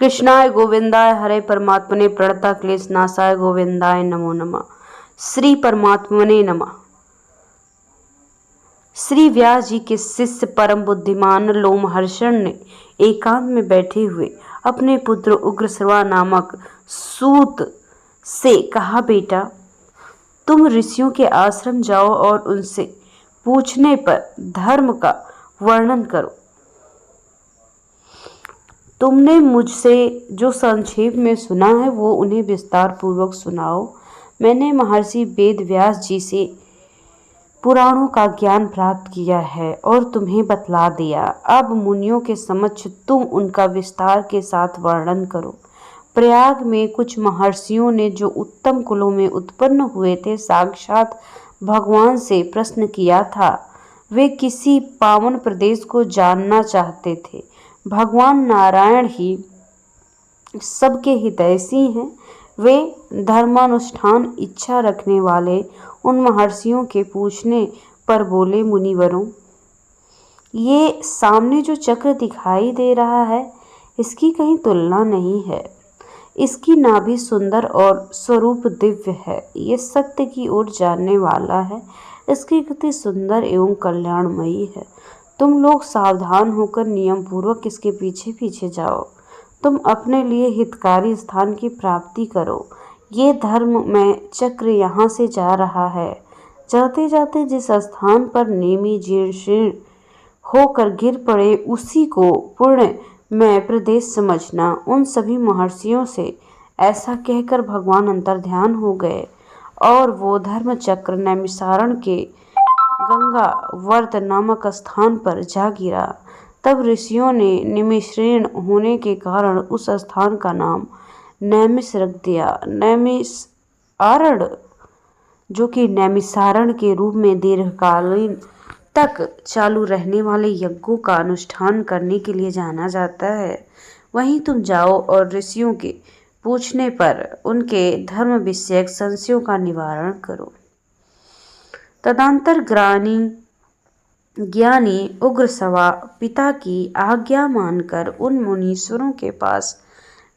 कृष्णाय गोविंदाय हरे परमात्मने प्रणता क्लेश नाशाय गोविंदाय नमो नमः। श्री परमात्मने नमः। श्री व्यास जी के शिष्य परम बुद्धिमान लोमहर्षण ने एकांत में बैठे हुए अपने पुत्र उग्रश्रवा नामक सूत से कहा, बेटा तुम ऋषियों के आश्रम जाओ और उनसे पूछने पर धर्म का वर्णन करो। तुमने मुझसे जो संक्षेप में सुना है वो उन्हें विस्तार पूर्वक सुनाओ। मैंने महर्षि वेद व्यास जी से पुराणों का ज्ञान प्राप्त किया है और तुम्हें बतला दिया। अब मुनियों के समक्ष तुम उनका विस्तार के साथ वर्णन करो। प्रयाग में कुछ महर्षियों ने जो उत्तम कुलों में उत्पन्न हुए थे साक्षात भगवान से प्रश्न किया था। वे किसी पावन प्रदेश को जानना चाहते थे। भगवान नारायण ही सबके हितैषी हैं। वे धर्मानुष्ठान इच्छा रखने वाले उन महर्षियों के पूछने पर बोले, मुनिवरों, ये सामने जो चक्र दिखाई दे रहा है इसकी कहीं तुलना नहीं है। इसकी नाभि सुंदर और स्वरूप दिव्य है। ये सत्य की ओर जानने वाला है। इसकी गति सुंदर एवं कल्याणमयी है। तुम लोग सावधान होकर नियम पूर्वक इसके पीछे पीछे जाओ। तुम अपने लिए हितकारी स्थान की प्राप्ति करो। ये धर्म में चक्र यहाँ से जा रहा है। जाते जाते जिस स्थान पर नेमी जीर्ण शीर्ण होकर गिर पड़े उसी को पुण्य में प्रदेश समझना। उन सभी महर्षियों से ऐसा कहकर भगवान अंतर्ध्यान हो गए और वो धर्म चक्र नैमिषारण्य के गंगा वर्त नामक स्थान पर जा गिरा। तब ऋषियों ने निमिषीर्ण होने के कारण उस स्थान का नाम नैमिष रख दिया। नैमिषारण्य, जो कि नैमिषारण्य के रूप में दीर्घकालीन तक चालू रहने वाले यज्ञों का अनुष्ठान करने के लिए जाना जाता है। वहीं तुम जाओ और ऋषियों के पूछने पर उनके धर्म विषयक संशयों का निवारण करो। तदंतर ज्ञानी उग्रश्रवा पिता की आज्ञा मानकर उन मुनीश्वरों के पास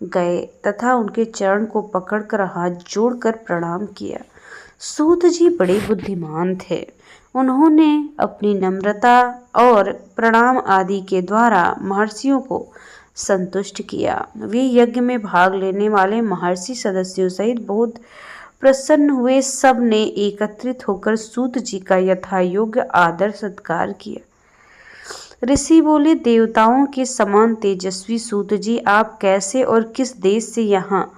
गए तथा उनके चरण को पकड़कर हाथ जोड़कर प्रणाम किया। सूत जी बड़े बुद्धिमान थे। उन्होंने अपनी नम्रता और प्रणाम आदि के द्वारा महर्षियों को संतुष्ट किया। वे यज्ञ में भाग लेने वाले महर्षि सदस्यों सहित बहुत प्रसन्न हुए। सब ने एकत्रित होकर सूत जी का यथायोग्य आदर सत्कार किया। ऋषि बोले, देवताओं के समान तेजस्वी सूत जी, आप कैसे और किस देश से यहाँ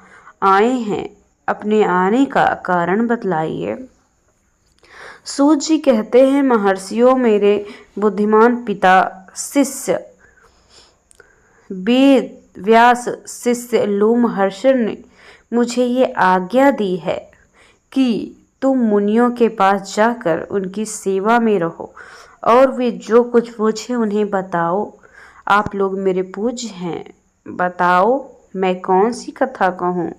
आए हैं? अपने आने का कारण बतलाइए। सूत जी कहते हैं, महर्षियों, मेरे बुद्धिमान पिता शिष्य वेद व्यास शिष्य लोमहर्षण ने मुझे ये आज्ञा दी है कि तुम मुनियों के पास जाकर उनकी सेवा में रहो और वे जो कुछ पूछे उन्हें बताओ। आप लोग मेरे पूज्य हैं। बताओ मैं कौन सी कथा कहूँ?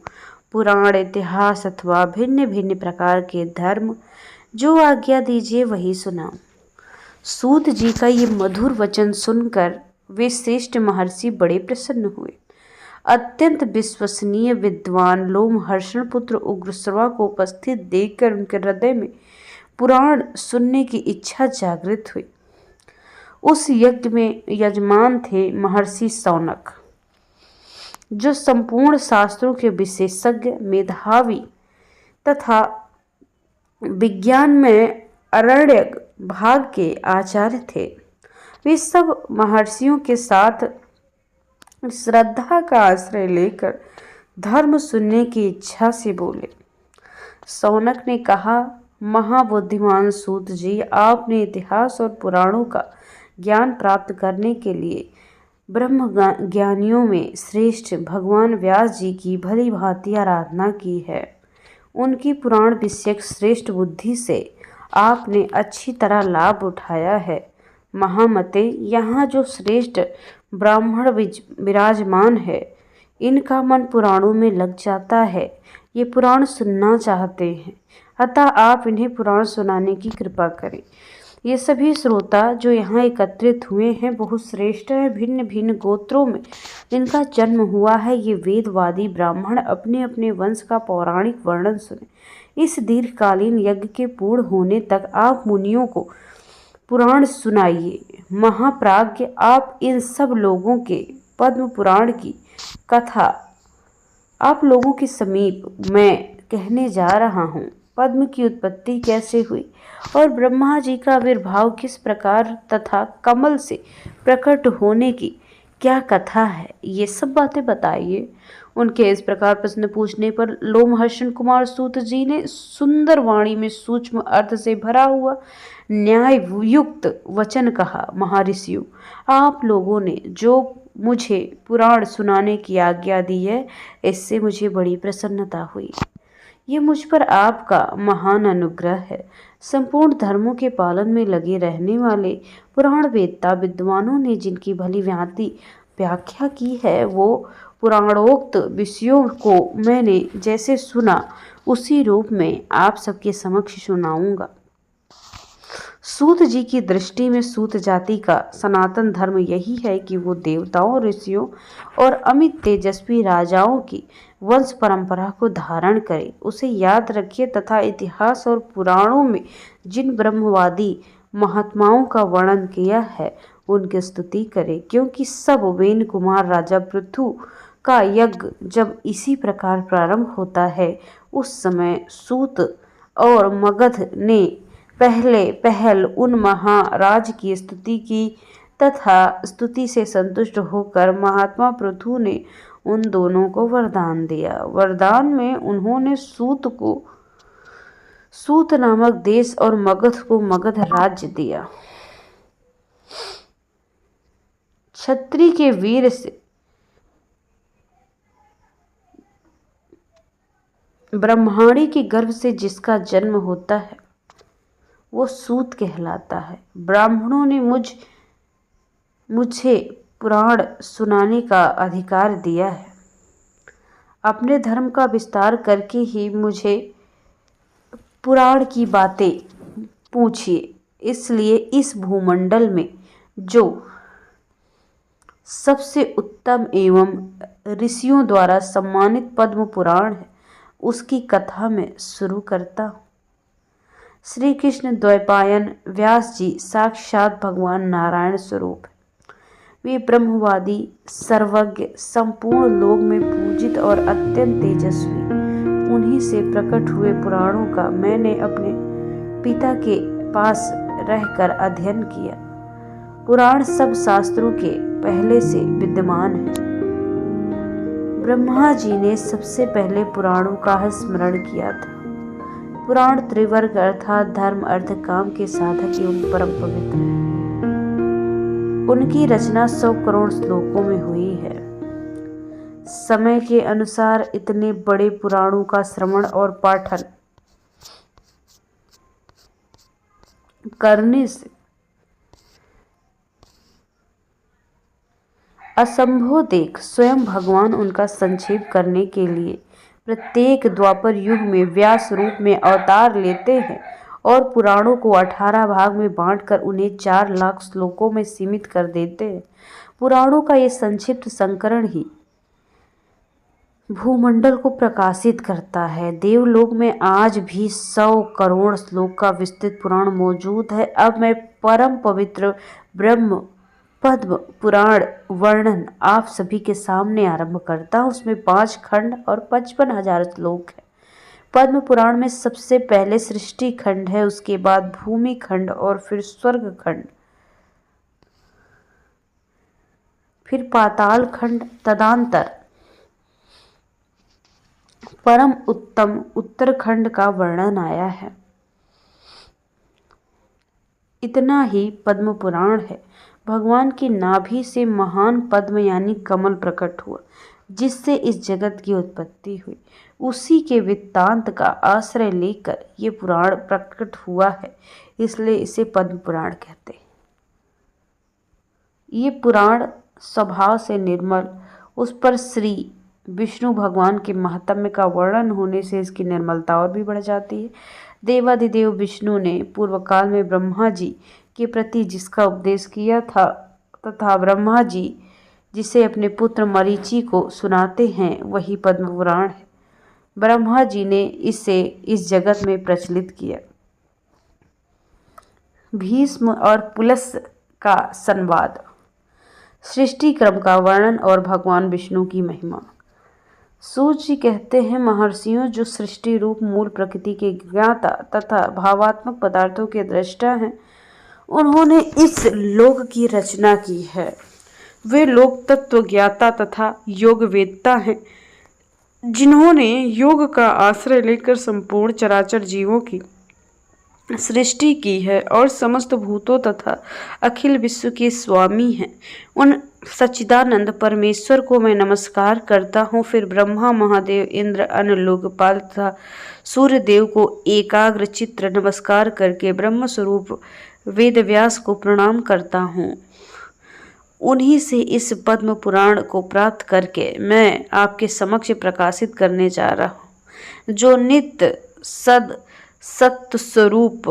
पुराण, इतिहास अथवा भिन्न भिन्न प्रकार के धर्म, जो आज्ञा दीजिए वही सुनाओ। सूत जी का ये मधुर वचन सुनकर वे श्रेष्ठ महर्षि बड़े प्रसन्न हुए। अत्यंत विश्वसनीय विद्वान लोमहर्षण पुत्र उग्रश्रवा को उपस्थित देखकर उनके हृदय में पुराण सुनने की इच्छा जागृत हुई। उस यज्ञ में यजमान थे महर्षि शौनक, जो संपूर्ण शास्त्रों के विशेषज्ञ, मेधावी तथा विज्ञान में अरण्यक भाग के आचार्य थे। वे सब महर्षियों के साथ श्रद्धा का आश्रय लेकर धर्म सुनने की इच्छा से बोले। शौनक ने कहा, महाबुद्धिमान सूत जी, आपने इतिहास और पुराणों का ज्ञान प्राप्त करने के लिए ब्रह्म ज्ञानियों में श्रेष्ठ भगवान व्यास जी की भली भांति आराधना की है। उनकी पुराण विषयक श्रेष्ठ बुद्धि से आपने अच्छी तरह लाभ उठाया है। महामते, यहाँ जो श्रेष्ठ ब्राह्मण विराजमान है, इनका मन पुराणों में लग जाता है। ये पुराण सुनना चाहते हैं, अतः आप इन्हें पुराण सुनाने की कृपा करें। ये सभी श्रोता जो यहाँ एकत्रित हुए हैं बहुत श्रेष्ठ हैं। भिन्न भिन्न गोत्रों में इनका जन्म हुआ है। ये वेदवादी ब्राह्मण अपने अपने वंश का पौराणिक वर्णन सुने। इस दीर्घकालीन यज्ञ के पूर्ण होने तक आप मुनियों को पुराण सुनाइए। महाप्राज्ञ, आप इन सब लोगों के पद्म पुराण की कथा आप लोगों के समीप मैं कहने जा रहा हूँ। पद्म की उत्पत्ति कैसे हुई और ब्रह्मा जी का आविर्भाव किस प्रकार तथा कमल से प्रकट होने की क्या कथा है, ये सब बातें बताइए। उनके इस प्रकार प्रश्न पूछने पर लोमहर्षण कुमार सूत जी ने सुंदर वाणी में सूक्ष्म अर्थ से भरा हुआ न्याय युक्त वचन कहा। महर्षियों, आप लोगों ने जो मुझे पुराण सुनाने की आज्ञा दी है, इससे मुझे बड़ी प्रसन्नता हुई। ये मुझ पर आपका महान अनुग्रह है। संपूर्ण धर्मों के पालन में लगे रहने वाले पुराण वेदता विद्वानों ने जिनकी भली भांति व्याख्या की है, वो पुराणोक्त विषयों को मैंने जैसे सुना उसी रूप में आप सबके समक्ष सुनाऊंगा। सूत जी की दृष्टि में सूत जाति का सनातन धर्म यही है कि वो देवताओं, ऋषियों और अमित तेजस्वी राजाओं की वंश परंपरा को धारण करे, उसे याद रखे तथा इतिहास और पुराणों में जिन ब्रह्मवादी महात्माओं का वर्णन किया है उनकी स्तुति करे। क्योंकि सब वेन कुमार राजा पृथु का यज्ञ जब इसी प्रकार प्रारंभ होता है, उस समय सूत और मगध ने पहल उन महाराज की स्तुति की तथा स्तुति से संतुष्ट होकर महात्मा पृथु ने उन दोनों को वरदान दिया। वरदान में उन्होंने सूत को सूत नामक देश और मगध को मगध राज्य दिया। क्षत्रिय के वीर से ब्रह्माणी के गर्भ से जिसका जन्म होता है वो सूत कहलाता है। ब्राह्मणों ने मुझे पुराण सुनाने का अधिकार दिया है। अपने धर्म का विस्तार करके ही मुझे पुराण की बातें पूछिए। इसलिए इस भूमंडल में जो सबसे उत्तम एवं ऋषियों द्वारा सम्मानित पद्म पुराण है, उसकी कथा मैं शुरू करता हूँ। श्री कृष्ण द्वैपायन व्यास जी साक्षात भगवान नारायण स्वरूप है। वे ब्रह्मवादी, सर्वज्ञ, संपूर्ण लोक में पूजित और अत्यंत तेजस्वी। उन्हीं से प्रकट हुए पुराणों का मैंने अपने पिता के पास रहकर अध्ययन किया। पुराण सब शास्त्रों के पहले से विद्यमान है। ब्रह्मा जी ने सबसे पहले पुराणों का स्मरण किया था। पुराण त्रिवर्ग अर्थात धर्म, अर्थ, काम के साधक एवं परम पवित्र है। उनकी रचना 100 करोड़ श्लोकों में हुई है। समय के अनुसार इतने बड़े पुराणों का श्रवण और पाठन करने से असंभव देख स्वयं भगवान उनका संक्षेप करने के लिए प्रत्येक द्वापर युग में व्यास रूप में अवतार लेते हैं और पुराणों को 18 भाग में बांटकर उन्हें 4 लाख श्लोकों में सीमित कर देते हैं। पुराणों का ये संक्षिप्त संस्करण ही भूमंडल को प्रकाशित करता है। देवलोक में आज भी 100 करोड़ श्लोक का विस्तृत पुराण मौजूद है। अब मैं परम पवित्र ब्रह्म पद्म पुराण वर्णन आप सभी के सामने आरंभ करता हूँ। उसमें 5 खंड और 55,000 श्लोक है। पद्म पुराण में सबसे पहले सृष्टि खंड है, उसके बाद भूमि खंड और फिर स्वर्ग खंड, फिर पाताल खंड, तदनंतर परम उत्तम उत्तरखंड का वर्णन आया है। इतना ही पद्म पुराण है। भगवान की नाभि से महान पद्म यानी कमल प्रकट हुआ, जिससे इस जगत की उत्पत्ति हुई। उसी के वृत्तांत का आश्रय लेकर ये पुराण प्रकट हुआ है, इसलिए इसे पद्म पुराण कहते हैं। ये पुराण स्वभाव से निर्मल, उस पर श्री विष्णु भगवान के महात्म्य का वर्णन होने से इसकी निर्मलता और भी बढ़ जाती है। देवाधिदेव विष्णु ने पूर्व काल में ब्रह्मा जी के प्रति जिसका उपदेश किया था तथा ब्रह्मा जी जिसे अपने पुत्र मरीचि को सुनाते हैं वही पद्म पुराण है। ब्रह्मा जी ने इसे इस जगत में प्रचलित किया। भीष्म और पुलस्त्य का संवाद, सृष्टि क्रम का वर्णन और भगवान विष्णु की महिमा। सूत जी कहते हैं, महर्षियों जो सृष्टि रूप मूल प्रकृति के ज्ञाता तथा भावात्मक पदार्थों के दृष्टा हैं, उन्होंने इस लोक की रचना की है। वे लोक तत्व ज्ञाता तथा योग वेदता हैं, जिन्होंने योग का आश्रय लेकर संपूर्ण चराचर जीवों की सृष्टि की है और समस्त भूतों तथा अखिल विश्व के स्वामी हैं। उन सच्चिदानंद परमेश्वर को मैं नमस्कार करता हूँ। फिर ब्रह्मा, महादेव, इंद्र, अन्य लोकपाल तथा सूर्य देव को एकाग्र चित्र नमस्कार करके ब्रह्म स्वरूप वेदव्यास को प्रणाम करता हूँ। उन्हीं से इस पद्म पुराण को प्राप्त करके मैं आपके समक्ष प्रकाशित करने जा रहा हूँ, जो नित्य सत्य स्वरूप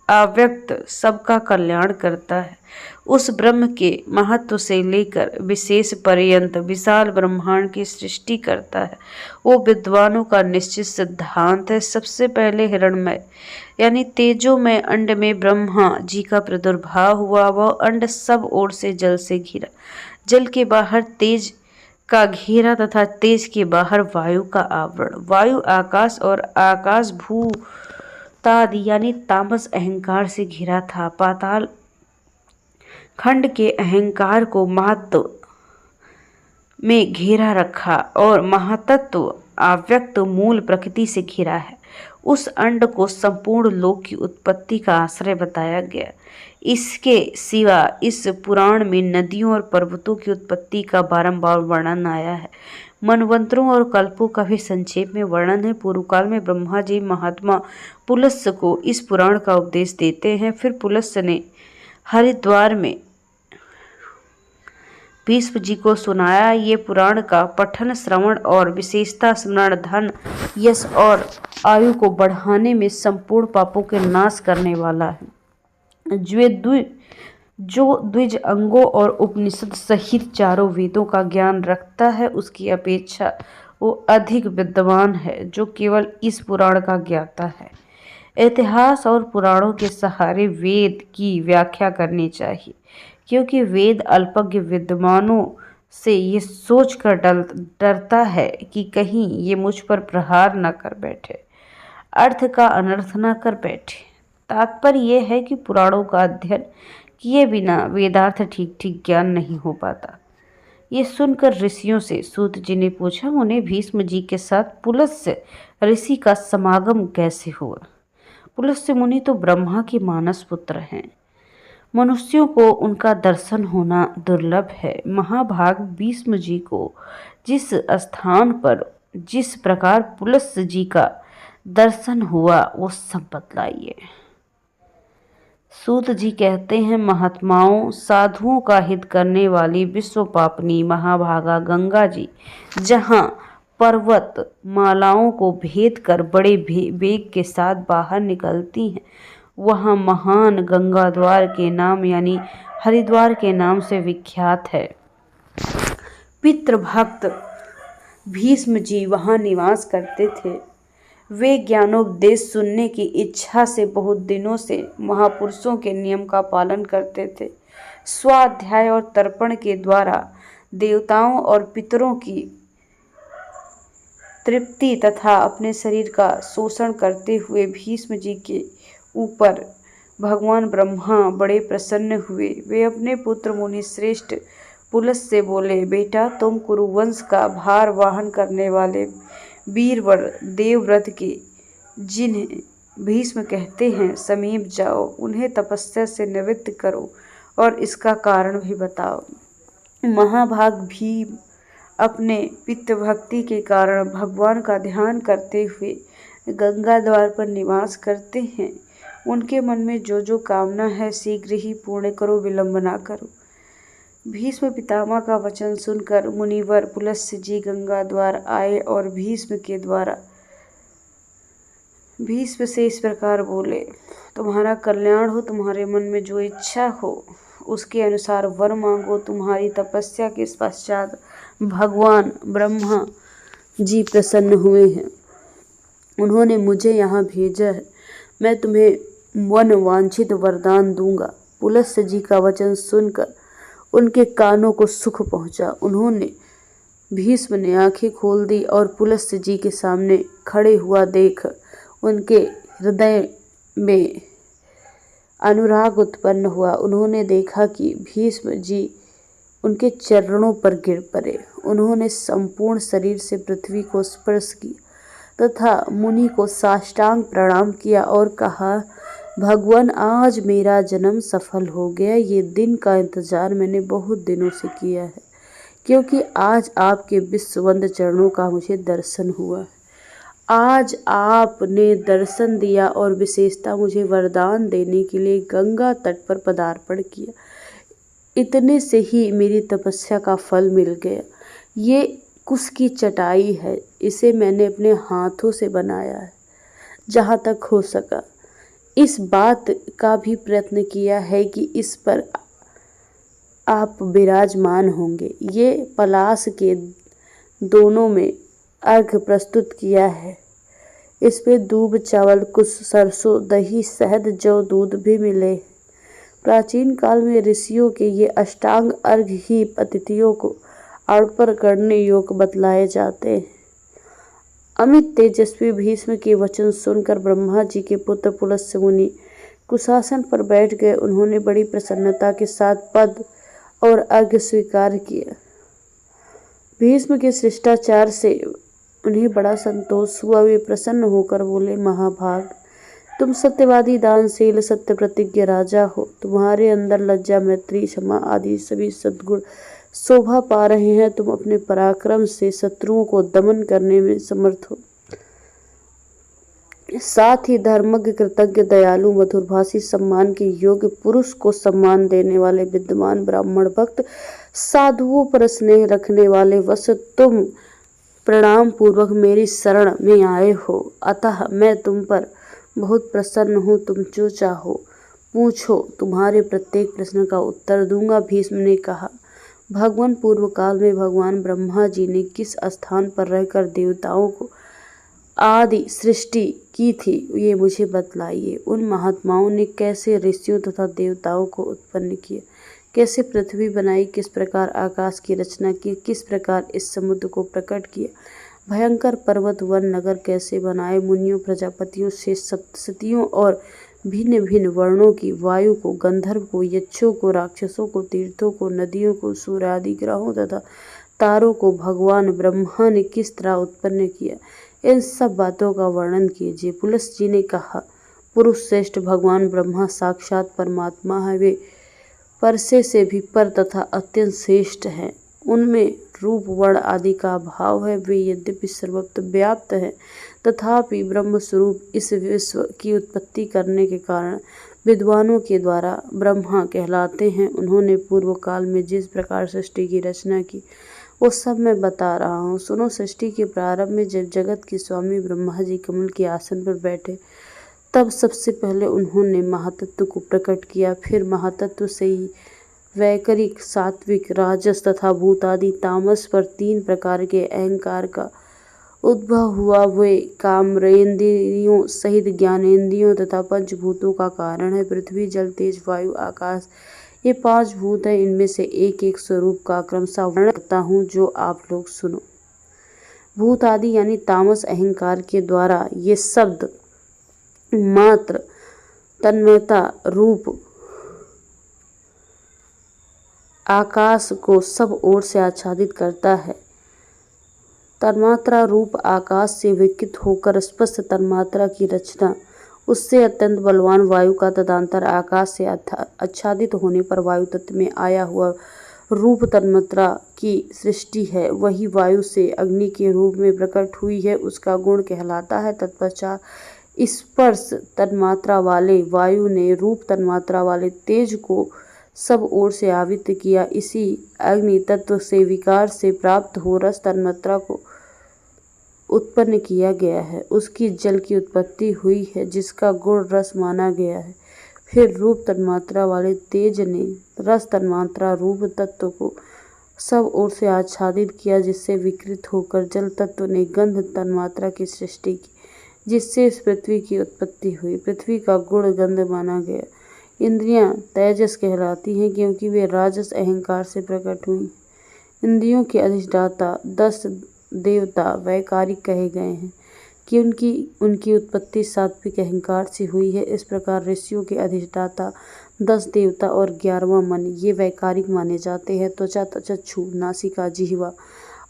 अव्यक्त सबका कल्याण करता है। उस ब्रह्म के महत्व से लेकर विशेष पर्यंत विशाल ब्रह्मांड की सृष्टि करता है। वो विद्वानों का निश्चित सिद्धांत है। सबसे पहले हिरण्मय यानी तेजोमय अंड में ब्रह्मा जी का प्रादुर्भाव हुआ। वह अंड सब ओर से जल से घिरा, जल के बाहर तेज का घेरा तथा तेज के बाहर वायु का आवरण। वायु आकाश और आकाश भूतादि यानी तामस अहंकार से घिरा था। पाताल खंड के अहंकार को महत्व में घेरा रखा और महातत्व अव्यक्त मूल प्रकृति से घिरा है। उस अंड को संपूर्ण लोक की उत्पत्ति का आश्रय बताया गया। इसके सिवा इस पुराण में नदियों और पर्वतों की उत्पत्ति का बारंबार वर्णन आया है। मनवंतरों और कल्पों का भी संक्षेप में वर्णन है। पूर्व काल में ब्रह्मा जी महात्मा पुलस्त्य को इस पुराण का उपदेश देते हैं। फिर पुलस्त्य ने हरिद्वार में भीष्म जी को सुनाया। ये पुराण का पठन, श्रवण और विशेषता स्मरण धन, यश और आयु को बढ़ाने में संपूर्ण पापों के नाश करने वाला है। जो द्विज अंगों और उपनिषद सहित चारों वेदों का ज्ञान रखता है, उसकी अपेक्षा वो अधिक विद्वान है जो केवल इस पुराण का ज्ञाता है। इतिहास और पुराणों के सहारे वेद की व्याख्या करनी चाहिए, क्योंकि वेद अल्पज्ञ विद्वानों से ये सोचकर डरता है कि कहीं ये मुझ पर प्रहार न कर बैठे, अर्थ का अनर्थ न कर बैठे। तात्पर्य यह है कि पुराणों का अध्ययन किए बिना वेदार्थ ठीक ज्ञान नहीं हो पाता। ये सुनकर ऋषियों से सूत जी ने पूछा, उन्हें भीष्म जी के साथ पुलस्त्य ऋषि का समागम कैसे हुआ? पुलस्त्य मुनि तो ब्रह्मा के मानस पुत्र हैं। मनुष्यों को उनका दर्शन होना दुर्लभ है। महाभाग भीष्म जी को जिस स्थान पर जिस प्रकार पुलस्त्य जी का दर्शन हुआ वो सब बतलाइए। सूत जी कहते हैं, महात्माओं, साधुओं का हित करने वाली विश्व पापनी महाभागा गंगा जी जहाँ पर्वत मालाओं को भेद कर बड़े वेग के साथ बाहर निकलती हैं, वहाँ महान गंगा द्वार के नाम यानी हरिद्वार के नाम से विख्यात है। पितृभक्त भीष्म जी वहाँ निवास करते थे। वे ज्ञानोपदेश सुनने की इच्छा से बहुत दिनों से महापुरुषों के नियम का पालन करते थे। स्वाध्याय और तर्पण के द्वारा देवताओं और पितरों की तृप्ति तथा अपने शरीर का शोषण करते हुए भीष्म जी के ऊपर भगवान ब्रह्मा बड़े प्रसन्न हुए। वे अपने पुत्र मुनि श्रेष्ठ पुलस्त्य से बोले, बेटा, तुम कुरुवंश का भार वहन करने वाले वीरवर देवव्रत के जिन्हें भीष्म कहते हैं समीप जाओ, उन्हें तपस्या से निवृत्त करो और इसका कारण भी बताओ। महाभाग भीम अपने पितृभक्ति के कारण भगवान का ध्यान करते हुए गंगा द्वार पर निवास करते हैं। उनके मन में जो कामना है शीघ्र ही पूर्ण करो, विलंब ना करो। भीष्म पितामह का वचन सुनकर मुनिवर पुलस्त्य जी गंगा द्वार आए और भीष्म के द्वारा भीष्म से इस प्रकार बोले, तुम्हारा कल्याण हो, तुम्हारे मन में जो इच्छा हो उसके अनुसार वर मांगो। तुम्हारी तपस्या के पश्चात भगवान ब्रह्मा जी प्रसन्न हुए हैं। उन्होंने मुझे यहाँ भेजा है। मैं तुम्हें वन वांछित वरदान दूंगा। पुलस्त्य जी का वचन सुनकर उनके कानों को सुख पहुंचा। उन्होंने भीष्म ने आंखें खोल दी और पुलस्त्य जी के सामने खड़े हुआ देख उनके हृदय में अनुराग उत्पन्न हुआ। उन्होंने देखा कि भीष्म जी उनके चरणों पर गिर पड़े। उन्होंने संपूर्ण शरीर से पृथ्वी को स्पर्श किया तथा मुनि को साष्टांग प्रणाम किया और कहा, भगवान, आज मेरा जन्म सफल हो गया। ये दिन का इंतजार मैंने बहुत दिनों से किया है, क्योंकि आज आपके विश्ववंद चरणों का मुझे दर्शन हुआ। आज आपने दर्शन दिया और विशेषता मुझे वरदान देने के लिए गंगा तट पर पदार्पण किया। इतने से ही मेरी तपस्या का फल मिल गया। ये कुश की चटाई है, इसे मैंने अपने हाथों से बनाया है। जहाँ तक हो सका इस बात का भी प्रयत्न किया है कि इस पर आप विराजमान होंगे। ये पलाश के दोनों में अर्घ प्रस्तुत किया है। इसमें दूब, चावल, कुश, सरसों, दही, शहद, जौ, दूध भी मिले। प्राचीन काल में ऋषियों के ये अष्टांग अर्घ ही अतिथियों को अर्पण करने योग्य बतलाए जाते हैं। अमित तेजस्वी भीष्म के वचन सुनकर ब्रह्मा जी के पुत्र पुलस्त्य मुनि कुशासन पर बैठ गए। उन्होंने बड़ी प्रसन्नता के साथ पद और अर्घ्य स्वीकार किया। भीष्म के शिष्टाचार से उन्हें बड़ा संतोष हुआ। वे प्रसन्न होकर बोले, महाभाग, तुम सत्यवादी, दानशील, सत्य प्रतिज्ञ राजा हो। तुम्हारे अंदर लज्जा, मैत्री, क्षमा आदि सभी सद्गुण शोभा पा रहे हैं। तुम अपने पराक्रम से शत्रुओं को दमन करने में समर्थ हो। साथ ही धर्मज्ञ, कृतज्ञ, दयालु, मधुरभाषी, सम्मान के योग्य, पुरुष को सम्मान देने वाले, विद्वान, ब्राह्मण भक्त, साधुओं पर स्नेह रखने वाले वत्स, तुम प्रणाम पूर्वक मेरी शरण में आए हो। अतः मैं तुम पर बहुत प्रसन्न हूँ। तुम जो चाहो पूछो, तुम्हारे प्रत्येक प्रश्न का उत्तर दूंगा। भीष्म ने कहा, भगवान, पूर्व काल में भगवान ब्रह्मा जी ने किस स्थान पर रहकर देवताओं को आदि सृष्टि की थी, ये मुझे बतलाइए। उन महात्माओं ने कैसे ऋषियों तथा देवताओं को उत्पन्न किया, कैसे पृथ्वी बनाई, किस प्रकार आकाश की रचना की, किस प्रकार इस समुद्र को प्रकट किया, भयंकर पर्वत, वन, नगर कैसे बनाए, मुनियों, प्रजापतियों से सप्तशतियों और भिन्न भिन्न वर्णों की, वायु को, गंधर्व को, यक्षों को, राक्षसों को, तीर्थों को, नदियों को, सूर्य आदि ग्रहों तथा तारों को भगवान ब्रह्मा ने किस तरह उत्पन्न किया, इन सब बातों का वर्णन कीजिए। पुलस्त्य जी ने कहा, पुरुष श्रेष्ठ भगवान ब्रह्मा साक्षात परमात्मा है। वे परसे से भी पर तथा अत्यंत श्रेष्ठ हैं। उनमें रूप, वर्ण आदि का अभाव है। वे यद्यपि सर्वत्र व्याप्त हैं, तथापि ब्रह्म स्वरूप इस विश्व की उत्पत्ति करने के कारण विद्वानों के द्वारा ब्रह्मा कहलाते हैं। उन्होंने पूर्व काल में जिस प्रकार सृष्टि की रचना की, वो सब मैं बता रहा हूँ। सुनो, सृष्टि के प्रारंभ में जब जगत के स्वामी ब्रह्मा जी कमल के आसन पर बैठे, तब सबसे पहले उन्होंने महातत्व को प्रकट किया। फिर महातत्व से ही वैकारिक, सात्विक, राजस तथा भूत आदि तामस पर 3 प्रकार के अहंकार का उद्भव हुआ। वे कामेंद्रियों सहित ज्ञानेंद्रियों तथा पंचभूतों का कारण है। पृथ्वी, जल, तेज, वायु, आकाश, ये 5 भूत हैं। इनमें से एक एक स्वरूप का क्रमशः वर्णन करता हूँ, जो आप लोग सुनो। भूत आदि यानी तामस अहंकार के द्वारा ये शब्द मात्र, तन्मयता, रूप, आकाश को सब ओर से आच्छादित करता है। तन्मात्रा रूप आकाश से विकृत होकर स्पष्ट तन्मात्रा की रचना, उससे अत्यंत बलवान वायु का तदंतर आकाश से आच्छादित होने पर वायु तत्व में आया हुआ रूप तन्मात्रा की सृष्टि है। वही वायु से अग्नि के रूप में प्रकट हुई है, उसका गुण कहलाता है। तत्पश्चात स्पर्श तन्मात्रा वाले वायु ने रूप तन्मात्रा वाले तेज को सब ओर से आवृत किया। इसी अग्नि तत्व से विकार से प्राप्त हो रस तन्मात्रा को उत्पन्न किया गया है, उसकी जल की उत्पत्ति हुई है, जिसका गुण रस माना गया है। फिर रूप तन्मात्रा वाले तेज ने रस तन्मात्रा रूप तत्व को सब ओर से आच्छादित किया, जिससे विकृत होकर जल तत्व ने गंध तन्मात्रा की सृष्टि की, जिससे इस पृथ्वी की उत्पत्ति हुई। पृथ्वी का गुण गंध माना गया। इंद्रियां तेजस कहलाती हैं, क्योंकि वे राजस अहंकार से प्रकट हुई। इंद्रियों के अधिष्ठाता 10 देवता वैकारिक कहे गए हैं, कि उनकी उत्पत्ति सात्विक अहंकार से हुई है। इस प्रकार ऋषियों के अधिष्ठाता 10 देवता और 11वां मन ये वैकारिक माने जाते हैं। त्वचा, चक्षु, नासिका, जिह्वा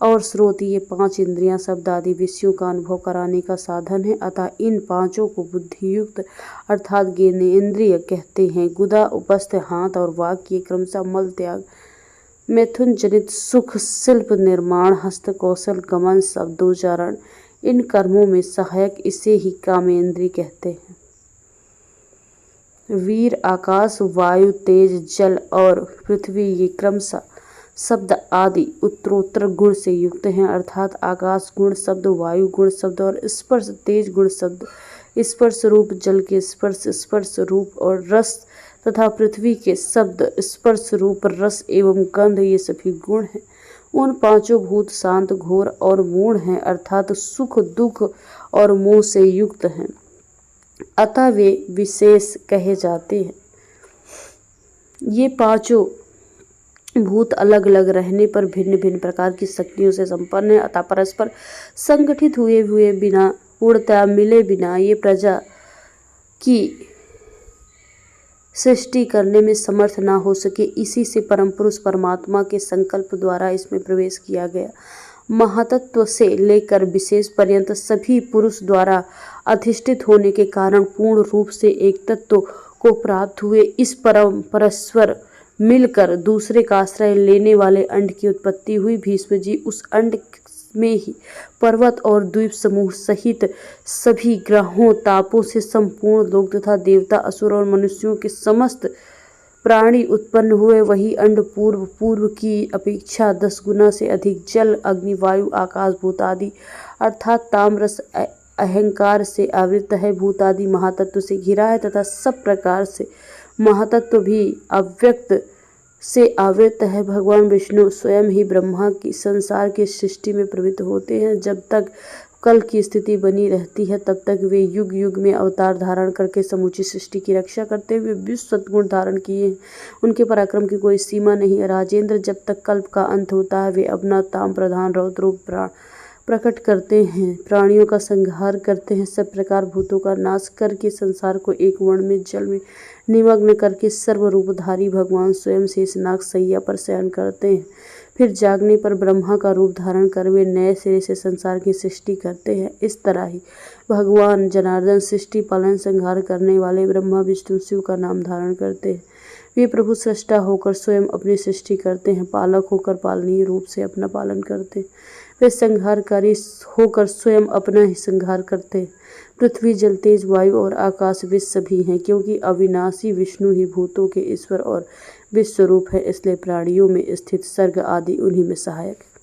और श्रोत ये 5 इंद्रियां शब्द आदि विषयों का अनुभव कराने का साधन है। अतः इन पांचों को बुद्धियुक्त अर्थात ज्ञानेंद्रिय कहते हैं। गुदा, उपस्थ, हाथ और वाक ये क्रमशः मल त्याग, मैथुन जनित सुख, शिल्प निर्माण, हस्त कौशल, गमन, शब्दोच्चारण इन कर्मों में सहायक, इसे ही कामेंद्रिय कहते हैं। वीर, आकाश, वायु, तेज, जल और पृथ्वी ये क्रमशः शब्द आदि उत्तरोत्तर गुण से युक्त हैं, अर्थात आकाश गुण शब्द, वायु गुण शब्द और स्पर्श तेज गुण शब्द। स्पर्श रूप जल के स्पर्श, स्पर्श रूप और रस तथा पृथ्वी के शब्द स्पर्श रूप रस एवं गंध ये सभी गुण हैं। उन पांचों भूत शांत, घोर और मूढ़ हैं, अर्थात सुख, दुख और मोह से युक्त हैं, अतः वे विशेष कहे जाते हैं। ये पांचों भूत अलग अलग रहने पर भिन्न भिन्न प्रकार की शक्तियों से संपन्न है, अतः परस्पर संगठित हुए बिना, पूर्णतः मिले बिना ये प्रजा की सृष्टि करने में समर्थ न हो सके। इसी से परम पुरुष परमात्मा के संकल्प द्वारा इसमें प्रवेश किया गया। महातत्व से लेकर विशेष पर्यंत सभी पुरुष द्वारा अधिष्ठित होने के कारण पूर्ण रूप से एक तत्व को प्राप्त हुए। इस परस्पर मिलकर दूसरे का आश्रय लेने वाले अंड की उत्पत्ति हुई। भीष्म जी उस अंड में ही पर्वत और द्वीप समूह सहित सभी ग्रहों, तापों से संपूर्ण लोक तथा देवता, असुर और मनुष्यों के समस्त प्राणी उत्पन्न हुए। वही अंड पूर्व की अपेक्षा 10 गुना से अधिक जल, अग्नि, वायु, आकाश, भूत आदि अर्थात तामरस अहंकार से आवृत है। भूत आदि महातत्व से घिरा है तथा सब प्रकार से महातत्व भी अव्यक्त से आवृत है। भगवान विष्णु स्वयं ही ब्रह्मा की संसार की सृष्टि में प्रवृत्त होते हैं। जब तक कल की स्थिति बनी रहती है, तब तक वे युग युग में अवतार धारण करके समूची सृष्टि की रक्षा करते हुए विश्व सद्गुण धारण किए हैं। उनके पराक्रम की कोई सीमा नहीं है। राजेंद्र, जब तक कल्प का अंत होता है, वे अपना ताम प्रधान रौद्र रूप प्रकट करते हैं, प्राणियों का संहार करते हैं, सब प्रकार भूतों का नाश करके संसार को एक वर्ण में जल में निमग्न करके सर्वरूपधारी भगवान स्वयं शेषनाग सैया पर शयन करते हैं। फिर जागने पर ब्रह्मा का रूप धारण कर वे नए सिरे से संसार की सृष्टि करते हैं। इस तरह ही भगवान जनार्दन सृष्टि पालन संहार करने वाले ब्रह्मा विष्णु शिव का नाम धारण करते हैं। वे प्रभु सृष्टा होकर स्वयं अपनी सृष्टि करते हैं, पालक होकर पालनीय रूप से अपना पालन करते हैं। वे संहारकारी होकर स्वयं अपना ही संहार करते हैं। पृथ्वी, जल, तेज, वायु और आकाश वे सभी हैं, क्योंकि अविनाशी विष्णु ही भूतों के ईश्वर और विश्वरूप है, इसलिए प्राणियों में स्थित सर्ग आदि उन्हीं में सहायक है।